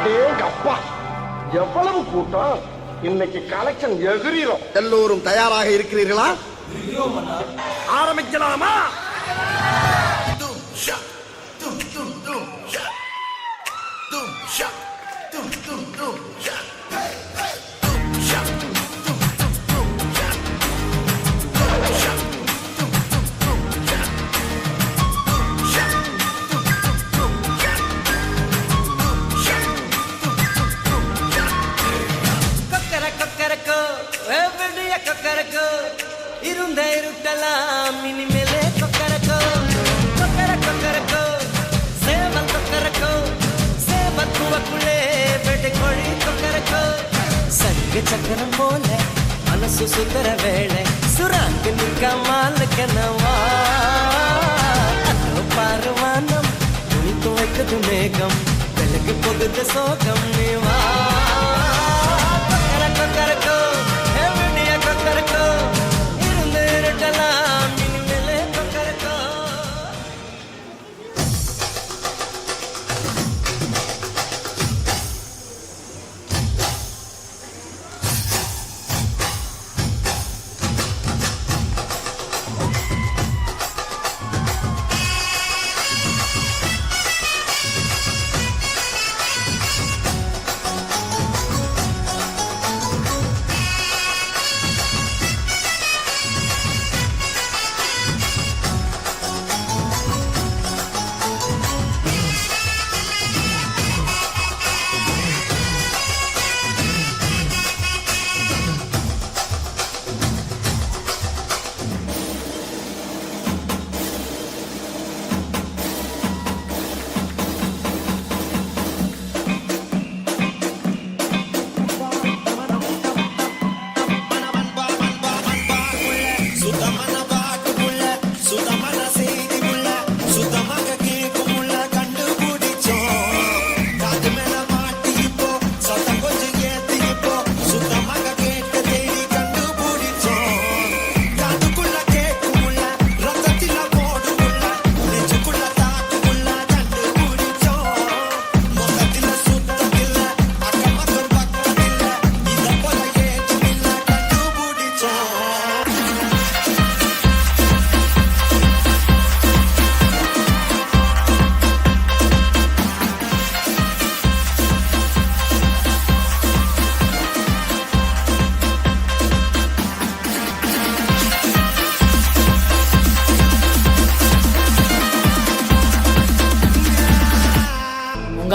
அப்பா எவ்வளவு கூட்டம்! இன்னைக்கு கலெக்ஷன் எகிரிரும். எல்லோரும் தயாராக இருக்கிறீர்களா? ஆரம்பிக்கலாமா? இருந்த இருட்டலாம் இனிமேலே கொக்கரக்கோ கொக்கர கொக்கரக்கோ சேவல் கொக்கரக்கோ சேவல் பூவக்குள்ளே வெட்டை கோழி கொக்கரக்கோ சங்க சக்கரம் போல மனசு சுந்தர வேளை சுராங்க நிற்காமல் கனவா அதோ பாருவானம் துணி துவைக்குது மேகம் விலகு போகுது சோகம் நீவா கொக்கர கொக்கரக்கோ எவனியா கொக்கரக்கோ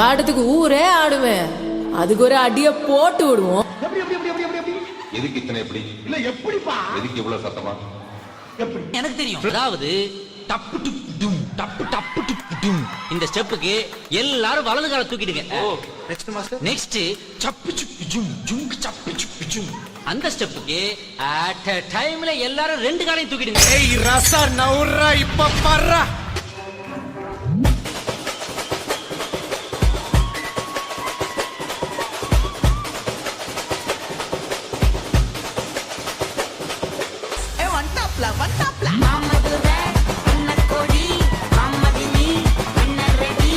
ஆட்டத்துக்கு ஊரே ஆடுவேன், அதுக்கு ஒரு அடிய போட்டு விடுவோம். எதுக்கு இத்தனை எப்படி இல்ல எப்படிப்பா எதுக்கு இவ்வளவு சத்தமா எப்படி எனக்கு தெரியும். அதாவது டப்பு டுப் டும் டப்பு டப்பு டுப் டும் இந்த ஸ்டெப்புக்கு எல்லாரும் வலது கால தூக்கிடுங்க. நெக்ஸ்ட் மாஸ்டர் நெக்ஸ்ட் சப்பு சுப் ஜும் ஜும் சப்பு சுப் ஜும் அந்த ஸ்டெப்புக்கு அட் a டைம்ல எல்லாரும் ரெண்டு காலையும் தூக்கிடுங்க. ஏய் ரசா நவுறா இப்ப பர்றா. Ready,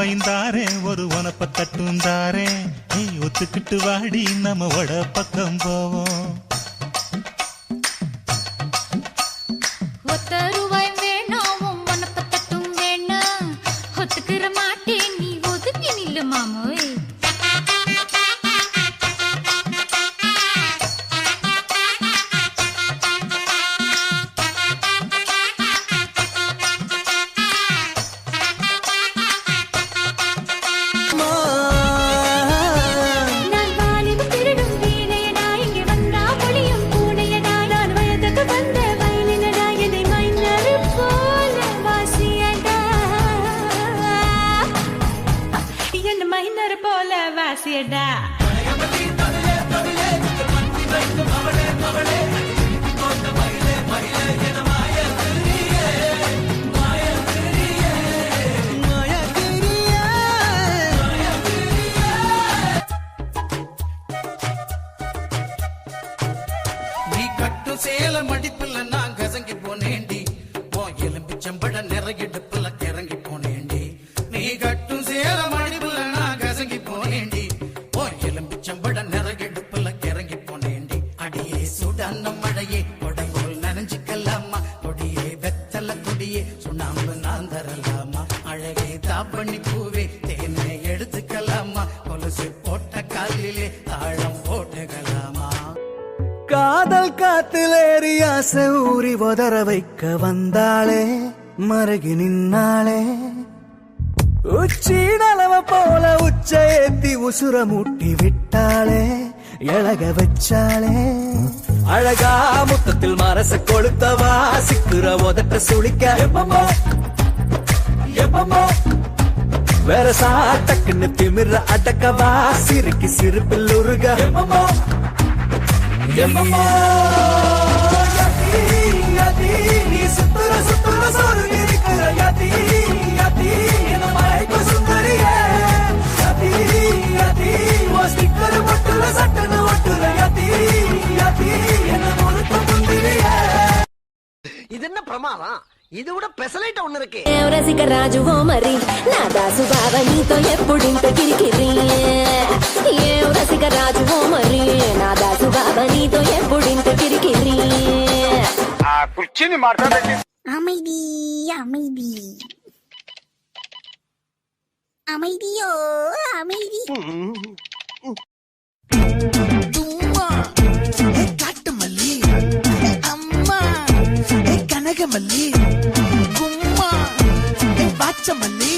ரூபாயும் தாரேன் ஒரு உனப்ப தட்டும் தாரேன் நீ ஒத்துக்கிட்டு வாடி நம்ம வட பக்கம் போவோம் ஒத்த ரூபாய் வேணாம் உனப்பத்தட்டும் வேணாம் ஒத்துக்கிற மாட்டேன் நீ ஒதுக்கி நில்லு மாமோய் நான் வாலிப திருடும் வீணையடா இங்கே வந்தா மொழியும் பூனையடா நான் வயதுக்கு வந்த வயலினடா என்னை மைனரு போல வாசியடா என்ன மைனர் போல வாசியடா நீ கட்டு சேல மடிப்புல நான் கசங்கி போனேண்டி ஓ எலும்பிச்சம்பட நிறையிடுப்புல கிறங்கி போனேண்டி நீ கட்டு சேல மடிப்புல நான் கசங்கி போனேண்டி ஓ எலும்பிச்சம்பட நிறையிடுப்புல கிறங்கி போனேண்டி அடியே சுடான மழையே கொடையோல் நனைஞ்சுக்கலாமா கொடியே வெத்தல கொடியே சுண்ணாம்பு நான் தரலாமா அழகே தாப்பண்ணி பூவே தேனை எடுத்துக்கலாமா கொலுசு போட்ட காலிலே தாழம் போட்டுக்கலாமா காதல் காத்திலேறி ஆசை ஊறி உதற வைக்க வந்தாளே மருகி நின்னாளே உச்சி நலவ போல உச்ச ஏத்தி உசுர மூட்டி விட்டாளே எழக வச்சாளே அழகா முத்தத்தில் மரச கொளுத்தவா சிக்குற உதட்ட சுளிக்க எப்பமோ எப்பமோ வேற சாட்டக்குன்னு திமிர அடக்கவா சிறுக்கி சிரிப்பில் உருக எப்பமோ எப்பமோ யதி யதி நீ சுத்துற சுத்துற சோறு இருக்கிற யதி யதி என்ன மயக்க சுந்தரியே யதி யதி ஓ ஸ்டிக்கர் மட்டுல சட்டன ஒட்டுற யதி யதி என்ன முழுக்க முந்திரியே இது என்ன பிரமாதம் இது விட பெசலைட் ஒண்ணு இருக்கு రసిక రాజువో మరి నా దాసు బావ నీతో ఎప్పుడింత కిరికిరి ఏం రసిక రాజువో మరి నా దాసు బావ నీతో ఎప్పుడింత కిరికిరి அமைதி அமைதி அமைதியோ அமைதி காட்டு மல்லி அம்மா கனகமல்லி கும்மா பாச்ச மல்லி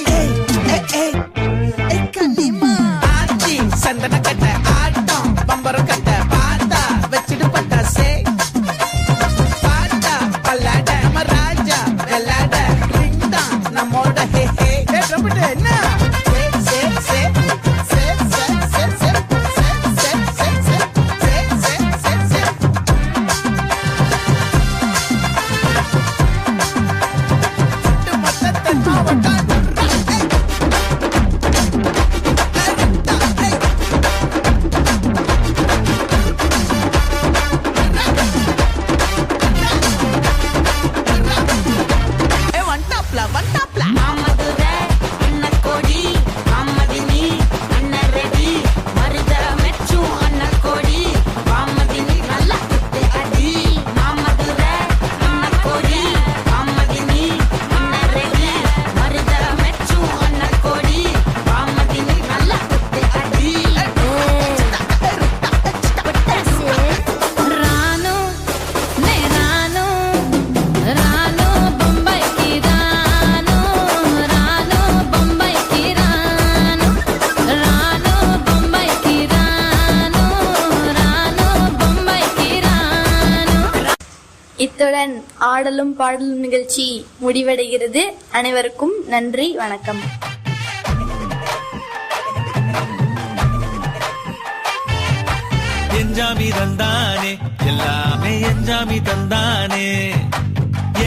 கண்ணிமா ஆச்சி சந்தன கட்ட ஆட்டம் பம்பரம் கட்ட பாத்தா வச்சிட்டு பட்டாசே பாட்டா பல்லாட நம்ம ராஜா வெள்ளாட ரிங் தான் நம்மோட ஹே ஹே ட்ரம்பட் என்ன சே சே சே சே சே சே சே சே சே சே சே சே சே மொத்தத்தை மாவட்டம் இத்துடன் ஆடலும் பாடலும் நிகழ்ச்சி முடிவடைகிறது. அனைவருக்கும் நன்றி, வணக்கம். எஞ்சாமி தந்தானே எல்லாமே எஞ்சாமி தந்தானே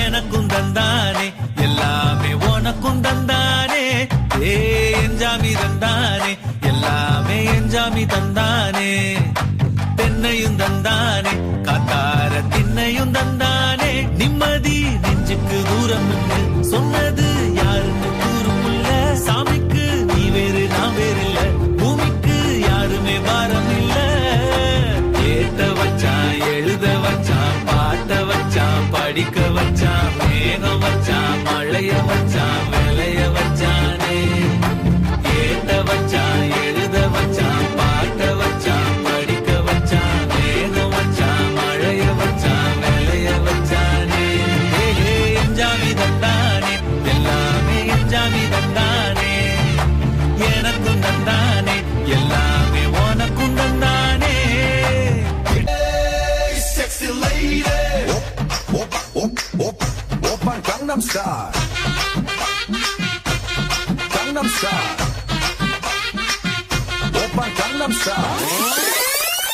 எனக்கும் தந்தானே எல்லாமே உனக்கும் தந்தானே ஏ எஞ்சாமி தந்தானே எல்லாமே எஞ்சாமி தந்தானே தென்னையும் தந்தானே காத்தார திண்ணையும் தந்தானே நிம்மதி நெஞ்சுக்கு தூரம் சொன்னது யாருன்னு கூறுமுல்ல சாமிக்கு எல்லாமே உனக்கும் தானே. Sexy lady. Open Gangnam Style. Gangnam Style. Open Gangnam Style.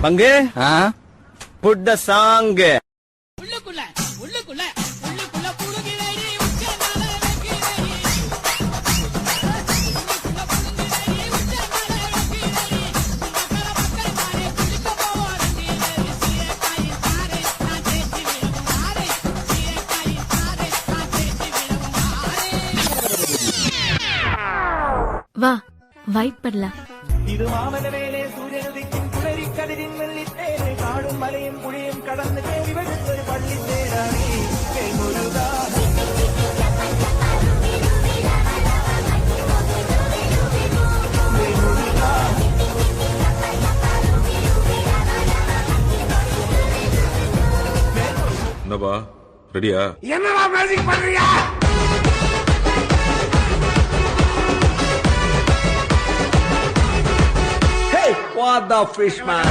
பங்கு ஆ? Put the song. உள்ளுக்குள்ள உள்ளுக்குள்ள உள்ளுக்குள்ள புழுகிறேடி உச்சனால வைக்கிறேடி வா வைப் பண்ணலாம். இது மாமல வேலே சூரியனுதிக்கும் குளறி கதிரின் வெள்ளித்தேனை காடும் மலையும் குழியும் கடந்து கேள்வி வெடுத்தொரு பள்ளி தேடானே முருகா. என்னப்பா ரெடியா? என்னடா மேஜிக் பண்றியா? Hey, what the fish man?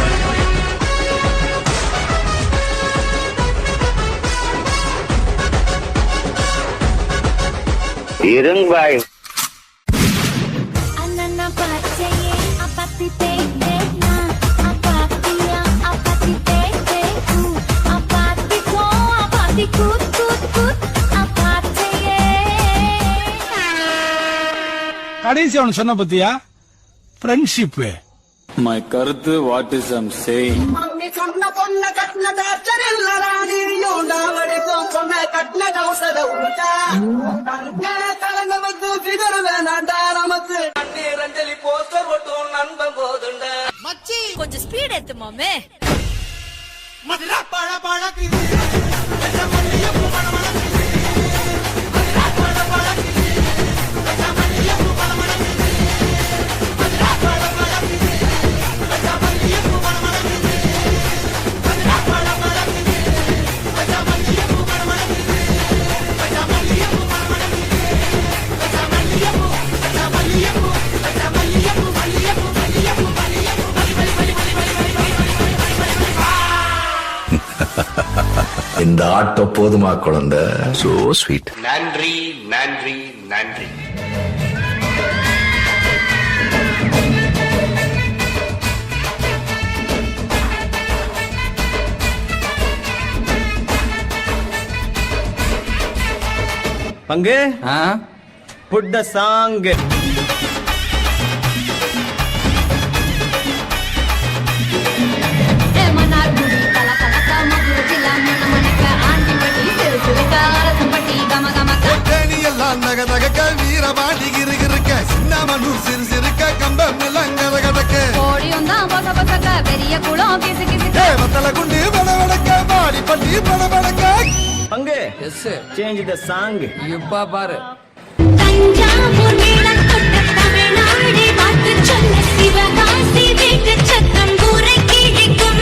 இருங்காய். அண்ணா பச்சையே அப்பத்தி தேய்த்தே நான் அப்பாத்தியா அப்பத்தி தேய்த்தே கூ அப்பாத்தி கோ அப்பாத்தி கூத் கூத் கூத் அப்பாச்சையே. கடைசி அவன் சொன்ன பத்தியா ஃப்ரெண்ட்ஷிப். மை கருத்து what is I'm saying. Mummy சொன்ன பொண்ண கட்டின டாக்டர் இல்லடா நீயும் நாவடிக்கும் பொண்ண கட்டின கௌசல உண்டா கலங்க வந்து ஃபிகர் வேணாண்டா நமக்கு கண்ணீர் அஞ்சலி போஸ்டர் போட்டும் நண்பன் போதுண்டா மச்சி கொஞ்சம் ஸ்பீட் ஏத்து மாமே. மதுரா பழ பழக்கு இந்த ஆட்டம் போதுமா குழந்தை? So sweet. நன்றி நன்றி நன்றி. பங்கு ஆ? Put the song. Mannargudi கல கலக்க மதுரை ஜில்லா மன மணக்க ஆண்டி பட்டி சிறு சிறுக்க அரசம் பட்டி கம கமக்க. எல்லாம் நக நகக்க வீரபாண்டி கிருகிருக்க சின்னமனூர் சிறு சிறுக்க கம்பம் எல்லாம் கதகதக்க கோழியும் தான் பொச பொசக்க பெரிய குளம் கிசு கிசுக்க. வத்தல குண்டு படபடக்க பாடி பட்டி படபடக்க. பங்கு எஸ் சேஞ்ச் த சாங். இப்ப பாரு. தஞ்சாவூர் மேளம் கொண்ட தமிழ்நாடு வாக்கு சொல்ல சிவகாசி வீட்டு சத்தம் கூரை கிழிக்கும்.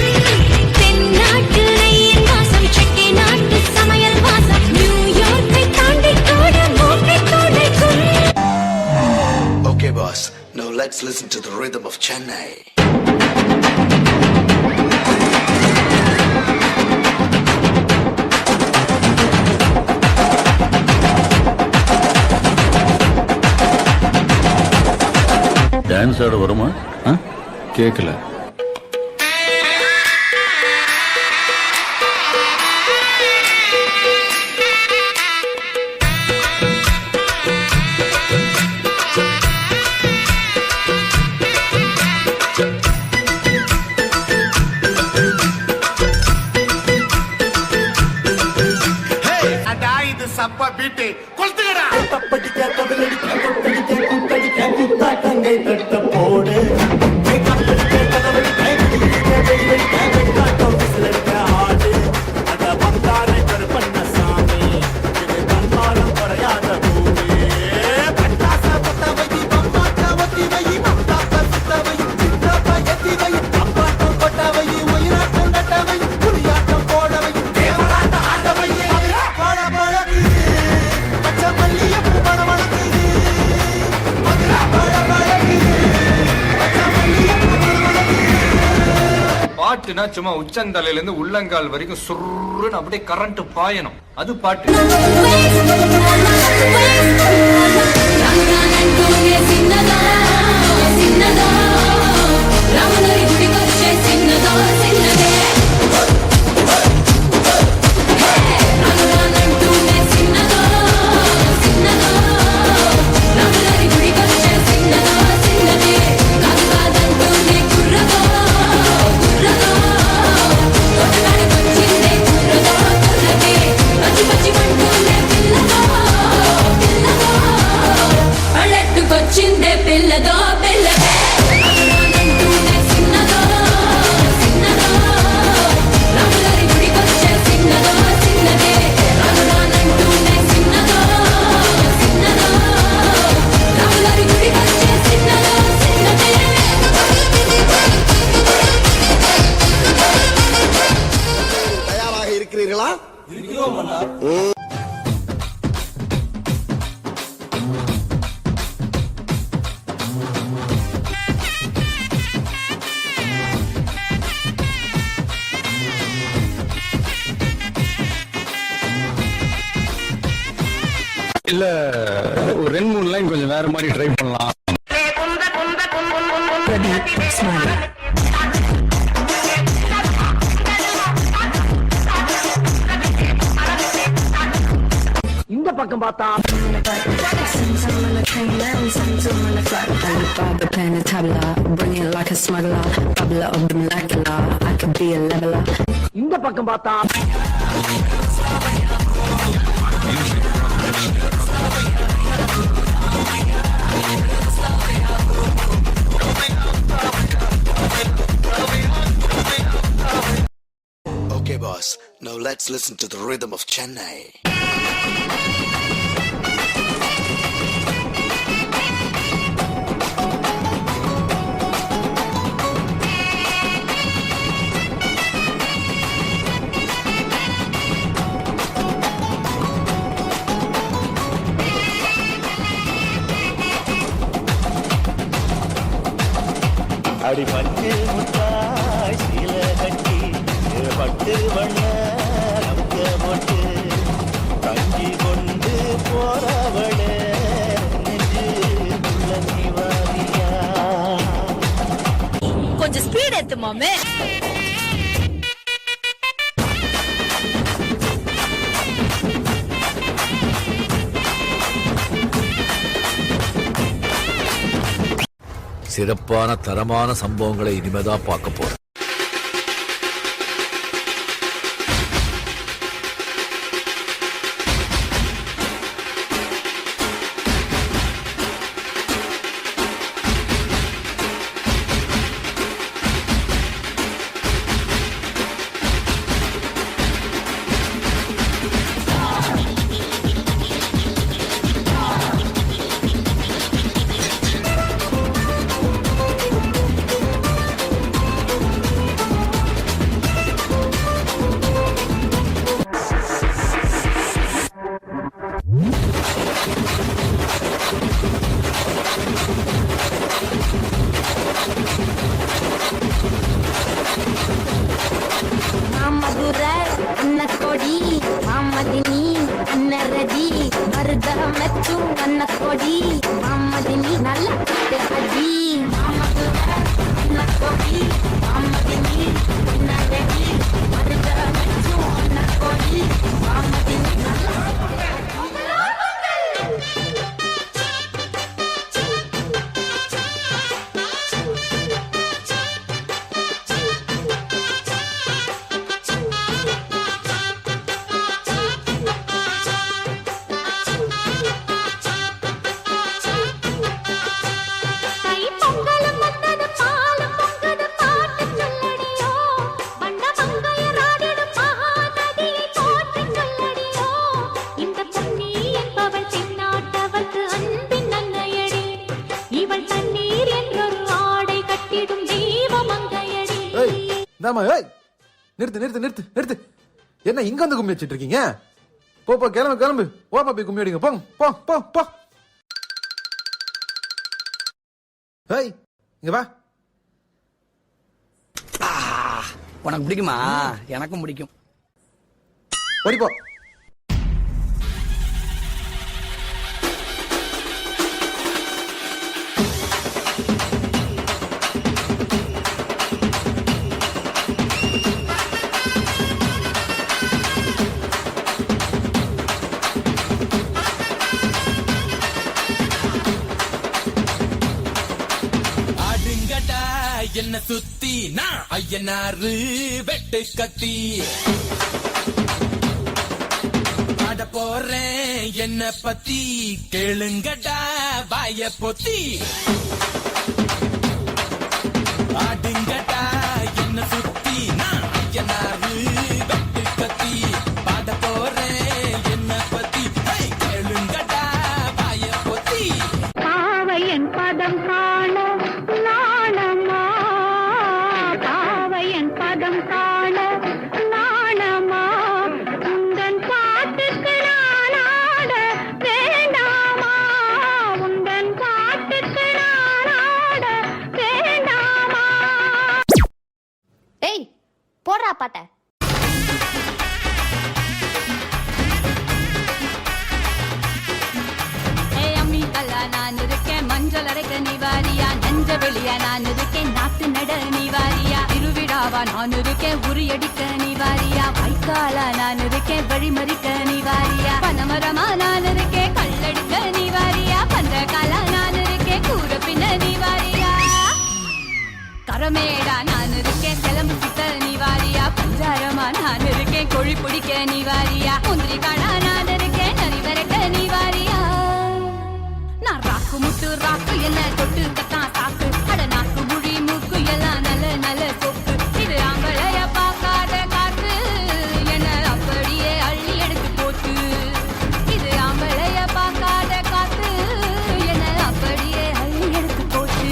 தென்னாட்டு ரயில் வாசம் செட்டி நாட்டு சமையல் வாசம் நியூயார்க்கை தாண்டி கூட மூக்கை துடைக்கும். Okay, boss. Now let's listen to the rhythm of Chennai. Dance ஆட வருமா? கேட்கல. சப்பா பீட்டு கொளுத்துக்கடா. தப்படிக்க கதலடிக்க கொட்டடிக்க குத்தடிக்க குத்தாட்டங்கை தட்ட போடு பாட்டுனா சும்மா உச்சந்தலையில இருந்து உள்ளங்கால் வரைக்கும் சுருன்னு அப்படியே கரண்ட் பாயணும், அது பாட்டு. వచ్చిందే పిల్లదో పిల్లదే చిన్నదో చిన్నదో రాములరి గుడికొచ్చే చిన్నదో చిన్నదే రానురానంటూనే చిన్నదో చిన్నదో రాములరి గుడికొచ్చే చిన్నదో చిన్నదే. தயாராக இருக்கிறீர்களா? இல்ல ஒரு 2-3 லைன் கொஞ்சம் வேற மாதிரி ட்ரை பண்ணலாம். இந்த பக்கம் பார்த்தா இந்த பக்கம் பார்த்தா Okay, boss. Now let's listen to the rhythm of Chennai. அடி பட்டு முட்டாய் சீல கட்டி பட்டு வண்ண நமக்கு போட்டு கஞ்சி கொண்டு போறவளே நெஞ்சு உள்ள நிவாதியா. கொஞ்சம் ஸ்பீட் ஏத்து மாமே. சிறப்பான தரமான சம்பவங்களை இனிமேதான் பார்க்க போறோம். நிறுத்து நிறுத்து நிறுத்து நிறுத்து. என்ன இங்க வந்து கும்மி வச்சிட்டு இருக்கீங்க? போ கிளம்பு கிளம்பு. ஓரமா போய் கும்மி அடிங்க. போங்க போ போ போ. இங்க வா. உனக்கு பிடிக்குமா? எனக்கும் பிடிக்கும். ஓடிப்போ. ஆடுங்கடா என்ன சுத்தி நான் ஐயனாரு வெட்டு கத்தி பாட போறேன் என்ன பத்தி கேளுங்கடா வாய பொத்தி ஆடுங்கடா என்ன சுத்தி நான் ஐயனாரு வெட்டு கத்தி பாட போறேன் என்ன பத்தி கேளுங்கடா வாய பொத்தி பாவையன் பதம் காண நாணமா, பாவையன் பதம் காண நாணமா, உந்தன் பாட்டுக்கு நான் ஆட வேண்டாமா, உந்தன் பாட்டுக்கு நான் ஆட வேண்டாமா. டேய் போடுறா பாட்ட. நான் இருக்கேன் மஞ்சள் அரைக்க நிவாரியா, நஞ்ச வெளியா நான் இருக்கேன் நாத்து நட நிவாரியா, திருவிழாவா நான் இருக்கேன் உரியடிக்க நிவாரியா, வைக்காலா நான் இருக்கேன் வழிமறிக்க நிவாரியா, பனமரமா நான் இருக்கேன் கல்லடிக்க நிவாரியா, பந்தகாலா நான் இருக்கேன் கூற பின்ன நிவாரியா, கரமேடா நான் இருக்கேன் செலம்பு சித்த நிவாரியா, பஞ்சாரமா நான் இருக்கேன் கொழி பிடிக்க நிவாரியா, முந்திரி காடா நான் இருக்கேன் நரி விரட்ட நிவாரியா, நான் ராக்கு முட்டு ராக்கு என்ன தொட்டு கத்தான் சாக்கு, அட நாக்கு முடி மூக்கு எல்லாம் நல்ல நல்ல சொக்கு, இது ஆம்பளைய பார்க்காத காத்து என்ன அப்படியே அள்ளி எடுத்து போட்டு, இது ஆம்பளைய பார்க்காத காத்து என்ன அப்படியே அள்ளி எடுத்து போட்டு.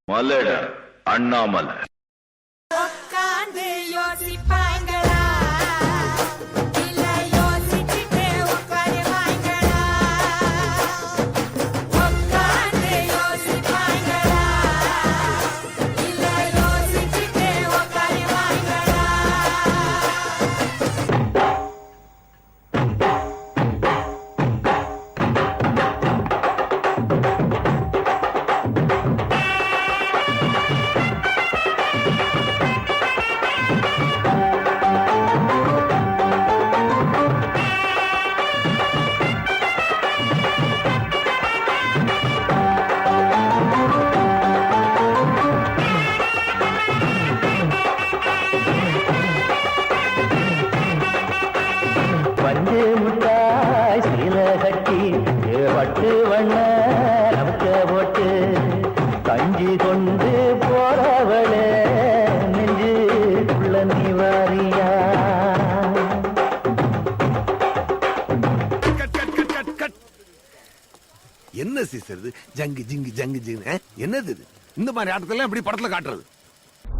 மலட அண்ணாமலை உட்கார்ந்து யோசிப்பாங்களா, இல்ல யோசிச்சுட்டு உட்காருவாங்களா, உட்கார்ந்து யோசிப்பாங்களா, இல்ல யோசிச்சுட்டு உட்காருவாங்களா. பஞ்சு முட்டாய் சீல கட்டி பட்டு வண்ண நமக்க போட்டு கஞ்சி கொண்டு போறவளே நெஞ்சு உள்ள நிவாரியா. என்ன சீசருது ஜங்கு ஜிங்கு ஜங்கு ஜிங்கு என்னது இது? இந்த மாதிரி ஆட்டத்தெல்லாம் எப்படி படத்துல காட்டுறது?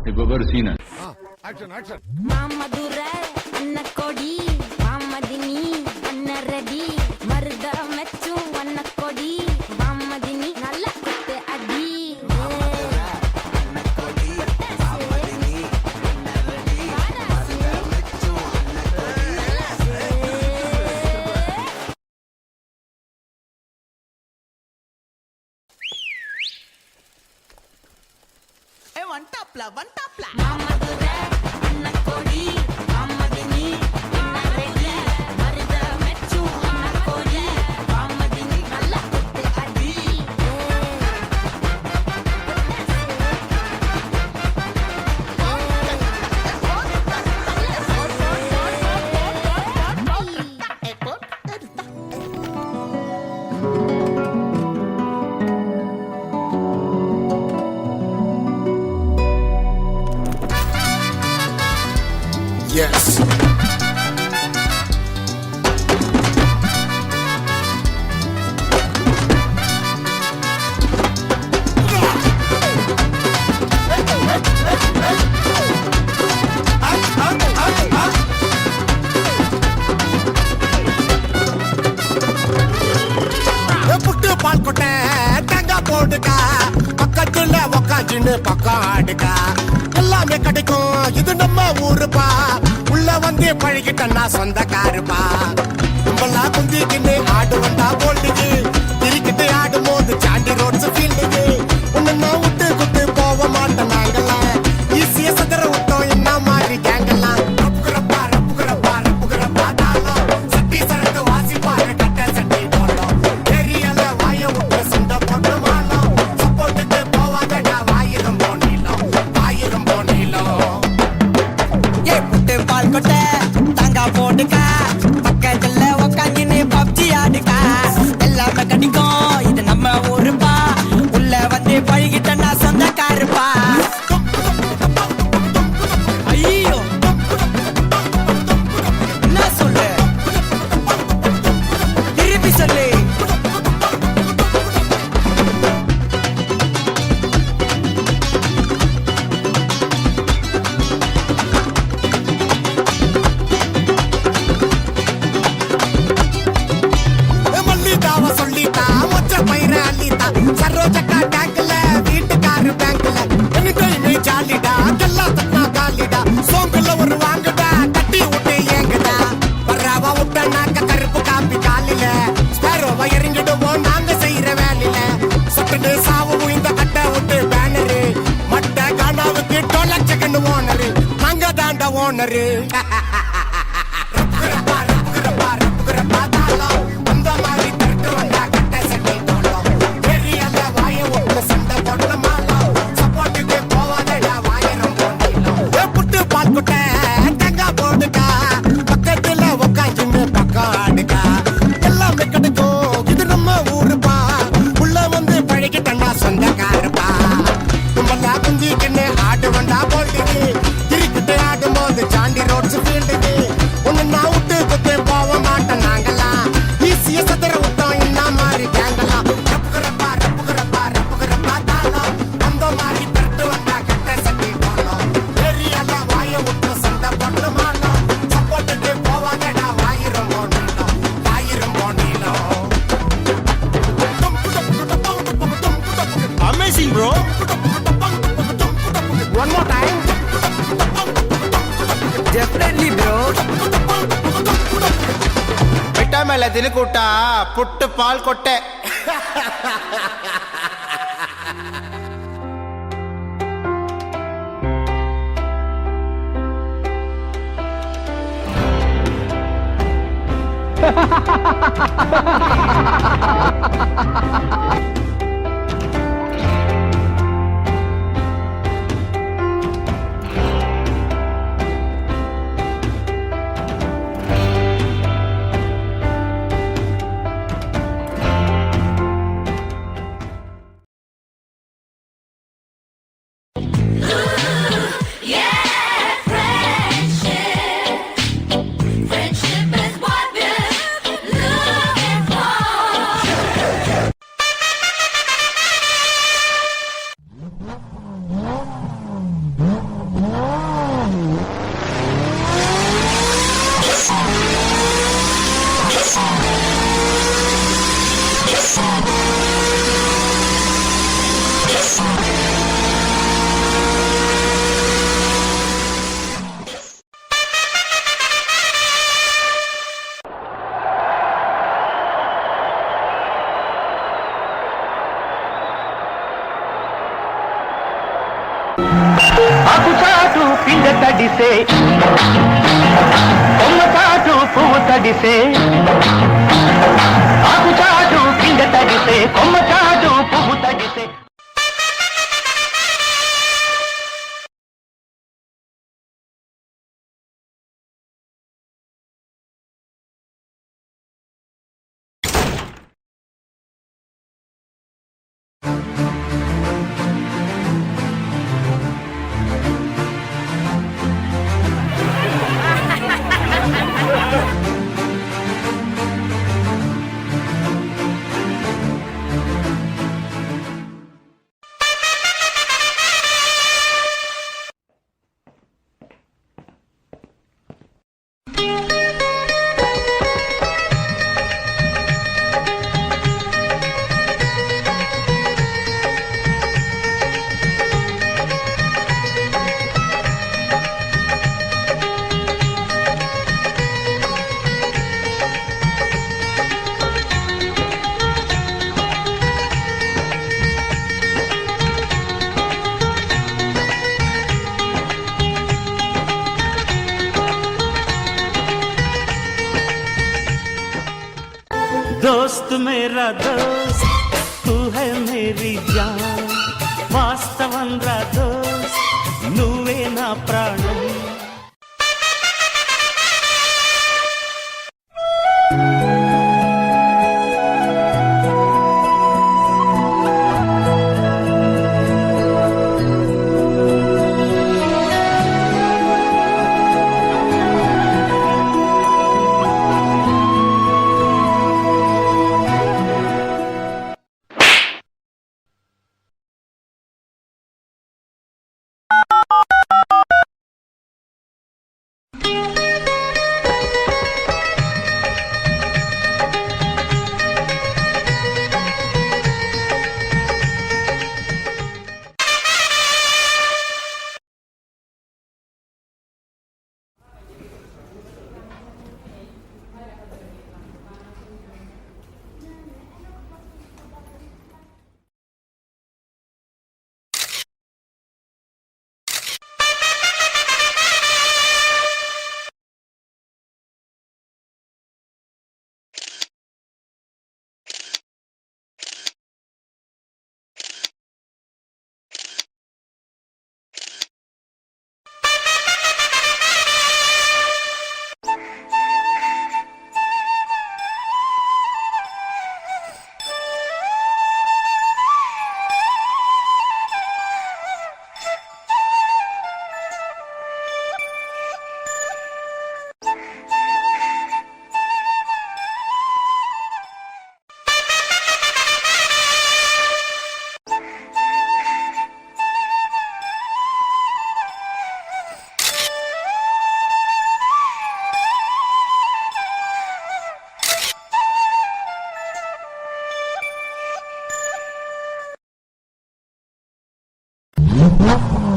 இப்ப பேரு சீன ஆக்ஷன் ஆக்ஷன். மாமதுர அன்ன கொடி மாமதினி அன்ன ரெடி மருத மெச்சும் அன்ன கொடி மாமதினி நல்ல குத்து அடி. ஒன் டாப்ல மாமதுர Yes. புட்டு பால் கொட்டை தேங்காய் போடுக்கா பக்கத்துல உக்காஞ்சின்னு பக்கம் ஆடுக்கா எல்லாமே கிடைக்கும் இது நம்ம ஊருப்பா உள்ள வந்து பழகிட்டா சொந்தக்காருப்பா கும்பலா குந்திக்கின்னு ஆடு வந்தா போல்டுக்கு திருக்கிட்டு ஆடும் போது சாண்டி ரோட்ஸ் ஃபீல்டுக்கு ஒன்னு விட்டு குட்டு போக மாட்டோம் நாங்கெல்லாம் ஈஸியா சதுர விட்டோம் என்ன மாதிரி கேங்கெல்லாம் ரப்புக்குறப்பா ரப்புக்குறப்பா ரப்புக்குறப்பா தாளம் சட்டி சரக்கு வாசிப்பாரு கட்ட சட்டி போட்டோம் ஏரியால வாய விட்டு சண்டை போட்டு மாட்டோம் சப்போர்ட்டுக்கு போவாதடா வாயிரம் போனிலும் ஏ புட்டு பால் கொட்டை தேங்காய் போடுக்கா பக்கத்துல உக்காஞ்சின்னு பப்ஜி ஆடுக்கா எல்லாமே கிடைக்கும் இது நம்ம ஊருப்பா உள்ள வந்து பழகிட்டா சொந்தக்காருப்பா ஐயோ என்ன சொல்லு திருப்பி சொல்லு மல்லிதாவ சொல்லிட்டா மொச்ச பயிர அள்ளிட்டா சரோஜக்கா டேங்க்ல வீட்டுக்காரு பேங்க்ல எனிடைமே ஜாலிடா எல்லா தட்டா காலிடா சோங்குல ஒரு வாங்குடா தட்டி விட்டு ஏங்குடா வர்றாவா விட்ட நாக்க கருப்பு காப்பி காலில ஸ்பேரோவா இறங்கிடுவோம் நாங்க செய்யற வேலையில சட்டுன்னு சாவும் இந்த கட்டை விட்டு பேனரு மட்ட கானாவுக்கு டொலச்சக்கன்னு ஓனரு நாங்க தாண்டா ஓனரு சாண்டி ரோட்ஸ் ஃபீல்டுக்கு ஒன்னு நான் விட்டு குத்து போக மாட்டோம் நாங்கெல்லாம் ஈஸியா சதுர விட்டோம் என்ன மாதிரி கேங்கெல்லாம் ரப்புக்குறப்பா ரப்புக்குறப்பா ரப்புக்குறப்பா தாளம் அந்த மாதிரி தட்டு வந்தா கட்ட சட்டி போனோம் ஏரியால வாய விட்டு சண்டை போட்டு மாட்டோம் சப்போர்ட்டுக்கு போவாதடா வாயிரம் போனிலும் amazing bro one more time Definitely, bro. ಬಿಟ್ಟ ಮೇಲೆ ದಿನಕೂಟ ಪುಟ್ಟು ಪಾಲ್ ಕೊಟ್ಟೆ ఆకు చాటు పిండ తడిసే కొమ్మ చాటు పువ్వు తడిసే ఆకు చాటు పిండ తడిసే కొమ్మ చాటు పువ్వు తడిసే दोस्त मेरा दोस्त तू है मेरी जान వాస్తవంగా దోస్త్ నువ్వే నా ప్రాణం What?